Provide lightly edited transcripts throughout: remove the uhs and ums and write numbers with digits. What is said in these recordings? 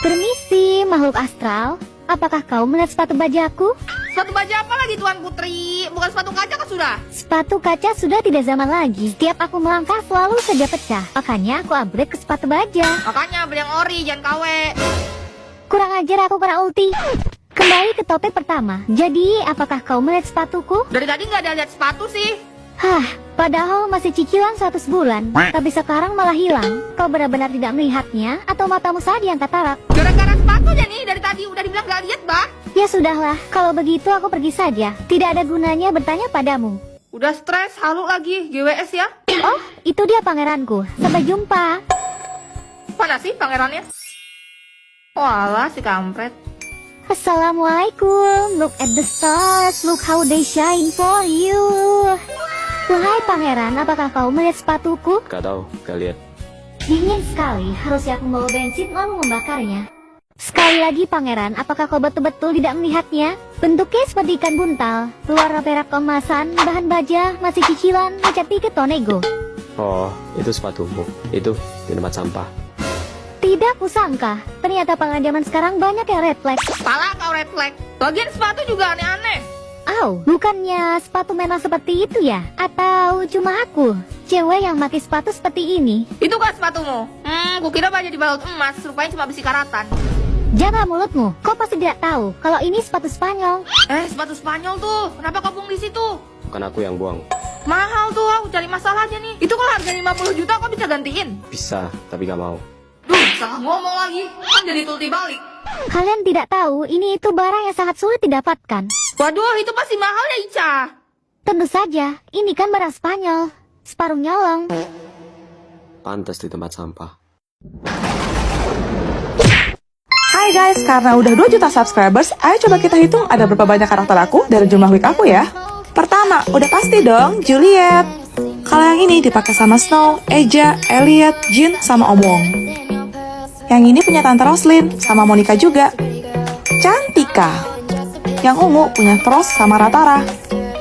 Permisi, makhluk astral. Apakah kau melihat sepatu bajaku? Sepatu baja apa lagi Tuan Putri? Bukan sepatu kaca kan sudah? Sepatu kaca sudah tidak zaman lagi. Setiap aku melangkah selalu saja pecah. Makanya aku upgrade ke sepatu baja. Makanya beli yang ori, jangan KW. Kurang ajar, aku kena ulti. Kembali ke topik pertama. Jadi, apakah kau melihat sepatuku? Dari tadi nggak ada lihat sepatu sih. Hah, padahal masih cicilan 100 bulan. Tapi sekarang malah hilang. Kau benar-benar tidak melihatnya? Atau matamu saja yang katarak? Gara-gara sepatunya nih, dari tadi udah dibilang nggak lihat, Bah. Ya sudahlah, kalau begitu aku pergi saja. Tidak ada gunanya bertanya padamu. Udah stres, halu lagi, GWS ya. Oh, itu dia pangeranku. Sampai jumpa. Mana sih pangerannya? Walah, si kampret. Assalamualaikum. Look at the stars. Look how they shine for you. Wahai pangeran, apakah kau melihat sepatuku? Gak tahu, gak lihat. Dingin sekali. Harusnya aku membawa bensin lalu membakarnya. Sekali lagi pangeran, apakah kau betul-betul tidak melihatnya? Bentuknya seperti ikan buntal. Luar perak keemasan, bahan baja, masih cicilan, macam tiket Tonego. Oh, itu sepatumu. Itu di tempat sampah. Tidak kusangka, ternyata pangeran zaman sekarang banyak yang red flag. Pala kau red flag. Bagian sepatu juga aneh-aneh. Au, bukannya sepatu memang seperti itu ya? Atau cuma aku? Cewek yang pakai sepatu seperti ini. Itu kan sepatumu? Kukira baja dibalut emas, rupanya cuma besi karatan. Jaga mulutmu, kau pasti tidak tahu kalau ini sepatu Spanyol. Sepatu Spanyol tuh, kenapa kau buang di situ? Bukan aku yang buang. Mahal tuh, aku cari masalah aja nih. Itu kalau harga 50 juta kau bisa gantiin. Bisa, tapi gak mau. Duh, salah ngomong lagi, kan jadi tulti balik. Kalian tidak tahu, ini itu barang yang sangat sulit didapatkan. Waduh, itu pasti mahal ya Ica. Tentu saja, ini kan barang Spanyol. Separuh nyolong. Pantas di tempat sampah. Hai guys, karena udah 2 juta subscribers, ayo coba kita hitung ada berapa banyak karakter aku dari jumlah wig aku ya. Pertama, udah pasti dong, Juliet. Kalau yang ini dipakai sama Snow, Eja, Elliot, Jin, sama Om Wong. Yang ini punya Tante Roslyn, sama Monica juga. Cantika. Yang ungu punya Frost sama Ratara.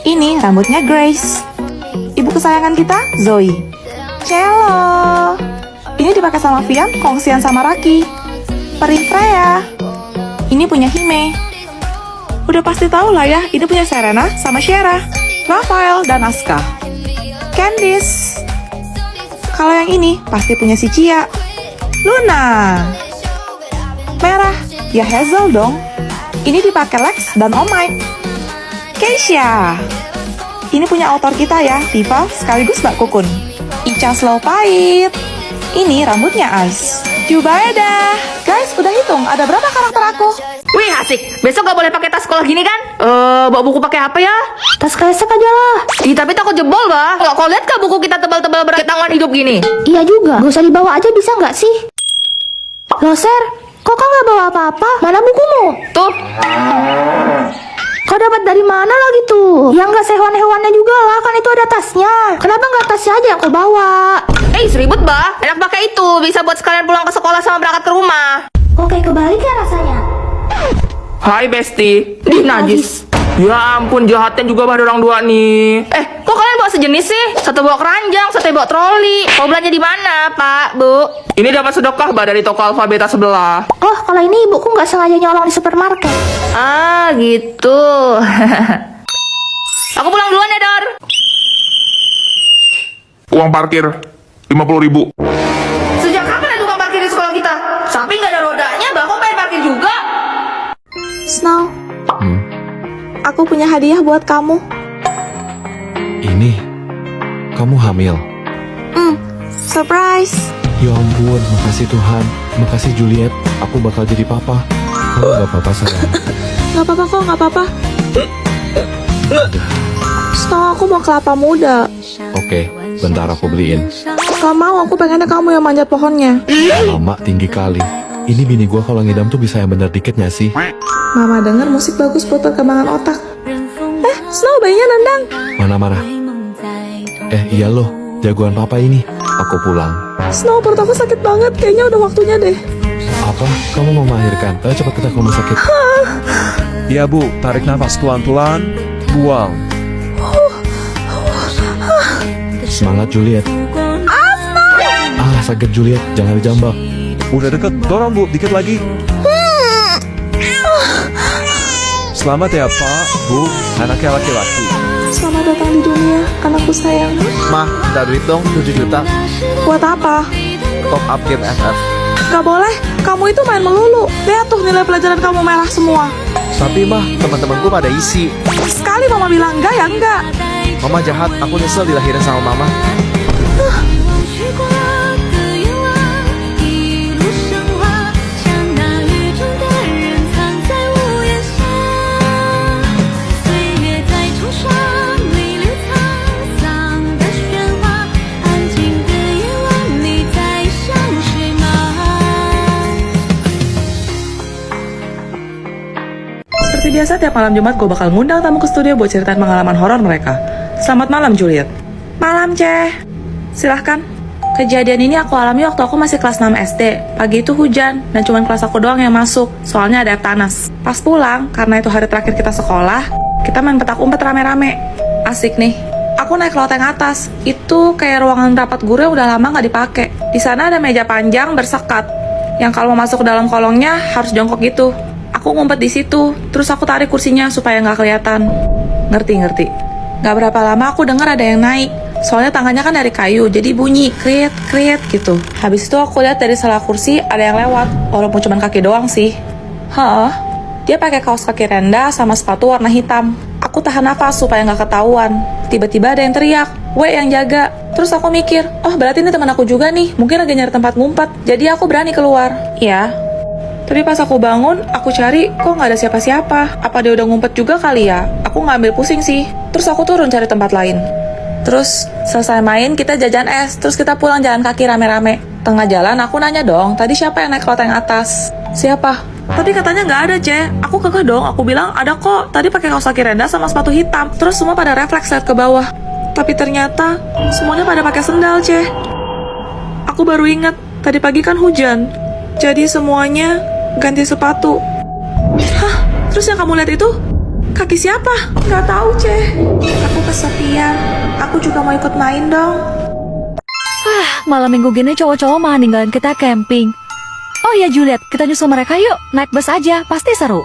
Ini rambutnya Grace. Ibu kesayangan kita, Zoe. Cello. Ini dipakai sama Vian, kongsian sama Raki. Peri Freya. Ini punya Hime. Udah pasti tahu lah ya, ini punya Serena sama Shera, Rafael dan Aska. Candice. Kalau yang ini pasti punya si Cia. Luna. Merah, ya Hazel dong. Ini dipakai Lex dan Om Mike. Keisha. Ini punya autor kita ya, Tifa sekaligus Mbak Kukun. Ica Slow Pahit. Ini rambutnya Ice. Jubaida. Guys, udah hitung ada berapa karakter aku? Wih asik, besok gak boleh pakai tas sekolah gini kan? Bawa buku pakai apa ya? Tas kresek aja lah. Ih tapi takut jebol bah. Nggak kau lihat kah buku kita tebal-tebal bertangan hidup gini? Iya juga, gak usah dibawa aja bisa nggak sih? Loh Ser, kok kau nggak bawa apa-apa? Mana bukumu? Tuh. Kau dapat dari mana lagi tuh? Ya nggak sehewan-hewannya juga lah, kan itu ada tasnya. Kenapa nggak tasnya aja yang kau bawa? Seribut bah. Enak pakai itu, bisa buat sekalian pulang ke sekolah sama berangkat ke rumah. Oke, kebalikan rasanya. Hai Besti. Najis. Ya ampun, jahatnya juga bah orang dua nih. Kok kalian bawa sejenis sih? Satu bawa keranjang, satu bawa troli. Mau belanja di mana, Pak, Bu? Ini dapat sedekah bah dari toko Alfabeta sebelah. Oh, kalau ini ibuku nggak sengaja nyolong di supermarket. Ah, gitu. Aku pulang duluan ya, Dor. Uang parkir 50.000. Sejak kapan ada tukang parkir di sekolah kita? Samping nggak ada rodanya, bah kok pengen parkir juga? Snow. Aku punya hadiah buat kamu. Ini, kamu hamil? Surprise. Ya ampun, makasih Tuhan. Makasih Juliet, aku bakal jadi papa. Kamu gak apa-apa sayang? Gak apa-apa kok, gak apa-apa. Snow, aku mau kelapa muda. Oke, bentar aku beliin. Gak mau, aku pengennya kamu yang manjat pohonnya. Lama tinggi kali. Ini bini gua kalau ngidam tuh bisa yang bener dikit gak sih? Mama denger musik bagus buat perkembangan otak. Snow, bayinya nendang. Mana-mana? Iya loh, jagoan papa ini. Aku pulang. Snow, perut aku sakit banget. Kayaknya udah waktunya deh. Apa? Kamu mau melahirkan? Ayo cepat kita ke rumah sakit. Iya bu, tarik nafas pelan-pelan, buang. Semangat Juliet. Sakit Juliet, jangan dijambak. Udah deket, dorong Bu, dikit lagi. Selamat ya Pak, Bu, anaknya laki-laki. Selamat datang di dunia, anakku sayang. Mah, minta duit dong 7 juta. Buat apa? Top up game FF. Gak boleh, kamu itu main melulu. Lihat tuh nilai pelajaran kamu merah semua. Tapi mah, teman-temanku pada isi. Sekali mama bilang enggak ya enggak. Mama jahat, aku nyesel dilahirin sama mama. Seperti biasa tiap malam Jumat gue bakal ngundang tamu ke studio buat ceritain pengalaman horor mereka. Selamat malam Juliet. Malam Ceh. Silahkan. Kejadian ini aku alami waktu aku masih kelas 6 SD. Pagi itu hujan dan cuma kelas aku doang yang masuk. Soalnya ada air panas. Pas pulang, karena itu hari terakhir kita sekolah, kita main petak umpet rame-rame. Asik nih. Aku naik ke loteng atas. Itu kayak ruangan rapat guru yang udah lama nggak dipakai. Di sana ada meja panjang bersekat. Yang kalau mau masuk ke dalam kolongnya harus jongkok gitu. Aku ngumpet di situ, terus aku tarik kursinya supaya nggak kelihatan. Ngerti. Gak berapa lama aku dengar ada yang naik. Soalnya tangannya kan dari kayu, jadi bunyi kriet gitu. Habis itu aku lihat dari salah kursi ada yang lewat, walaupun cuma kaki doang sih. Dia pakai kaos kaki rendah sama sepatu warna hitam. Aku tahan nafas supaya nggak ketahuan. Tiba-tiba ada yang teriak, "Weh, yang jaga." Terus aku mikir, oh berarti ini teman aku juga nih, mungkin lagi nyari tempat ngumpet. Jadi aku berani keluar. Ya. Tapi pas aku bangun, aku cari, kok nggak ada siapa-siapa. Apa dia udah ngumpet juga kali ya? Aku nggak ambil pusing sih. Terus aku turun cari tempat lain. Terus selesai main, kita jajan es. Terus kita pulang jalan kaki rame-rame. Tengah jalan aku nanya dong, tadi siapa yang naik loteng atas? Siapa? Tadi katanya nggak ada, Ceh. Aku kekeh dong, aku bilang ada kok. Tadi pakai kaos kaki rendah sama sepatu hitam. Terus semua pada refleks lihat ke bawah. Tapi ternyata semuanya pada pakai sendal, Ceh. Aku baru ingat, tadi pagi kan hujan. Jadi semuanya ganti sepatu. Hah? Terus yang kamu lihat itu? Kaki siapa? Nggak tahu, Ceh. Aku kesepian. Aku juga mau ikut main dong. Malam minggu gini cowok-cowok mah ninggalin kita camping. Oh ya Juliet, kita nyusul mereka yuk. Naik bus aja, pasti seru.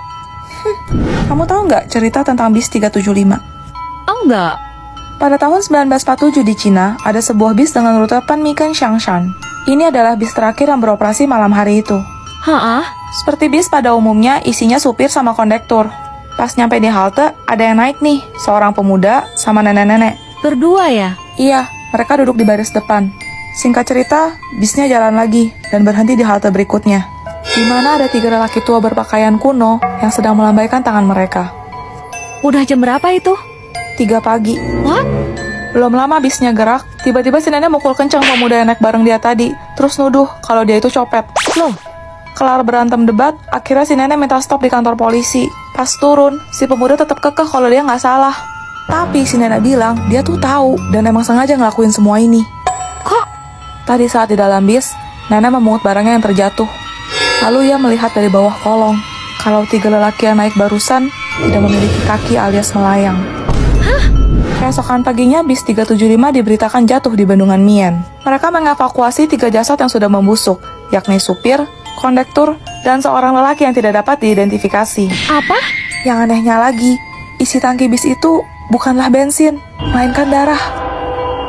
Kamu tahu nggak cerita tentang bis 375? Oh enggak. Pada tahun 1947 di Cina, ada sebuah bis dengan rute Panmiken Shangshan. Ini adalah bis terakhir yang beroperasi malam hari itu. Hah? Seperti bis pada umumnya, isinya supir sama kondektur. Pas nyampe di halte, ada yang naik nih, seorang pemuda sama nenek-nenek. Berdua ya? Iya, mereka duduk di baris depan. Singkat cerita, bisnya jalan lagi dan berhenti di halte berikutnya, di mana ada 3 lelaki tua berpakaian kuno yang sedang melambaikan tangan mereka. Udah jam berapa itu? 3 pagi. What? Belum lama bisnya gerak, tiba-tiba si nenek mukul kencang pemuda yang naik bareng dia tadi, terus nuduh kalau dia itu copet. Loh? Kelar berantem debat, akhirnya si nenek minta stop di kantor polisi. Pas turun, si pemuda tetap kekeh kalau dia nggak salah. Tapi si nenek bilang dia tuh tahu dan emang sengaja ngelakuin semua ini. Kok? Tadi saat di dalam bis, nenek memungut barangnya yang terjatuh. Lalu ia melihat dari bawah kolong kalau 3 lelaki yang naik barusan tidak memiliki kaki alias melayang. Keesokan paginya, bis 375 diberitakan jatuh di Bendungan Mien. Mereka mengevakuasi 3 jasad yang sudah membusuk, yakni supir, kondektur, dan seorang lelaki yang tidak dapat diidentifikasi. Apa? Yang anehnya lagi, isi tangki bis itu bukanlah bensin, melainkan darah.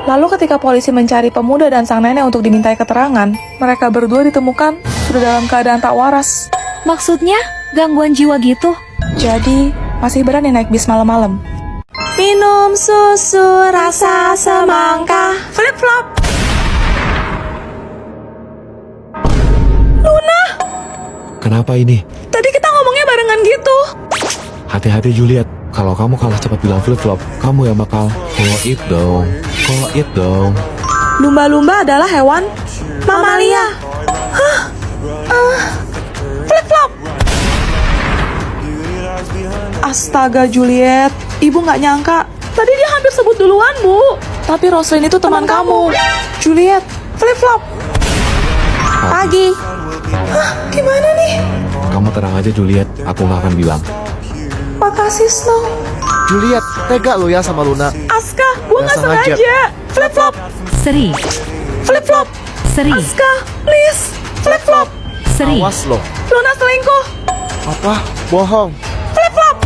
Lalu ketika polisi mencari pemuda dan sang nenek untuk dimintai keterangan, mereka berdua ditemukan sudah dalam keadaan tak waras. Maksudnya gangguan jiwa gitu? Jadi, masih berani naik bis malam-malam. Minum susu rasa semangka. Flip-flop. Luna, Kenapa ini? tadi kita ngomongnya barengan gitu. Hati-hati Juliet. Kalau kamu kalah cepat bilang flip-flop, kamu yang bakal Call it dong. Lumba-lumba adalah hewan mamalia. Flip-flop. Astaga Juliet, ibu nggak nyangka. Tadi dia hampir sebut duluan, Bu. Tapi Roslyn itu teman kamu. Juliet, flip-flop. Pagi. Gimana nih? Kamu tenang aja Juliet, aku nggak akan bilang. Makasih Snow. Juliet, tega lo ya sama Luna. Aska, gua nggak Nggak sengaja. sengaja. Flip-flop. Seri. Flip-flop. Seri. Aska, please. Flip-flop. seri. Awas loh. Luna selingkuh. Apa? Bohong. Flip-flop.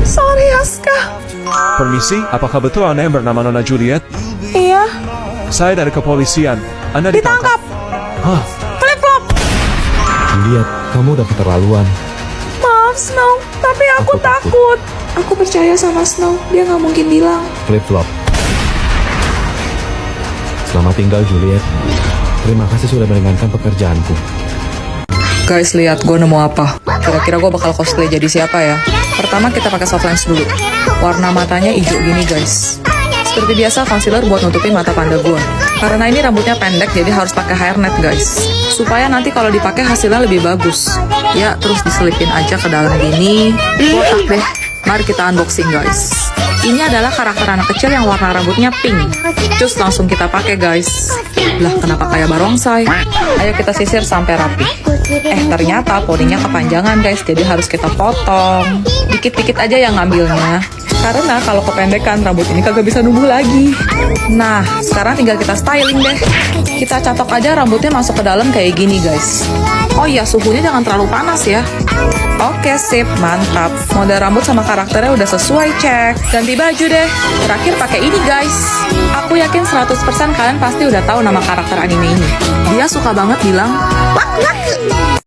Sorry, Aska. Permisi, apakah betul Anda yang bernama Nona Juliet? Iya, Saya dari kepolisian. Anda ditangkap. ditangkap. Hah, Flip-flop. Juliet, kamu udah keterlaluan. Maaf, Snow. Tapi aku Aku takut. takut. Aku percaya sama Snow. Dia nggak mungkin bilang. Flip-flop. Selamat tinggal, Juliet. Terima kasih sudah meringankan pekerjaanku. Guys, lihat gue nemu apa. Kira-kira gue bakal cosplay jadi siapa ya? Pertama kita pakai soft lens dulu. Warna matanya hijau gini guys. Seperti biasa concealer buat nutupin mata panda gue. Karena ini rambutnya pendek jadi harus pakai hairnet guys. Supaya nanti kalau dipakai hasilnya lebih bagus. Ya terus diselipin aja ke dalam gini. Botak deh. Mari kita unboxing guys. Ini adalah karakter anak kecil yang warna rambutnya pink. Cus langsung kita pakai guys. Lah kenapa kayak barongsai? Ayo kita sisir sampai rapi. Ternyata poninya kepanjangan guys, jadi harus kita potong. Dikit-dikit aja yang ngambilnya. Karena kalau kependekan rambut ini kagak bisa numbuh lagi. Nah, sekarang tinggal kita styling deh. Kita catok aja rambutnya masuk ke dalam kayak gini guys. Oh iya, suhunya jangan terlalu panas ya. Oke, sip, mantap. Model rambut sama karakternya udah sesuai, cek. Ganti baju deh. Terakhir pakai ini guys. Aku yakin 100% kalian pasti udah tahu nama karakter anime ini. Dia suka banget bilang, "Wak, wak."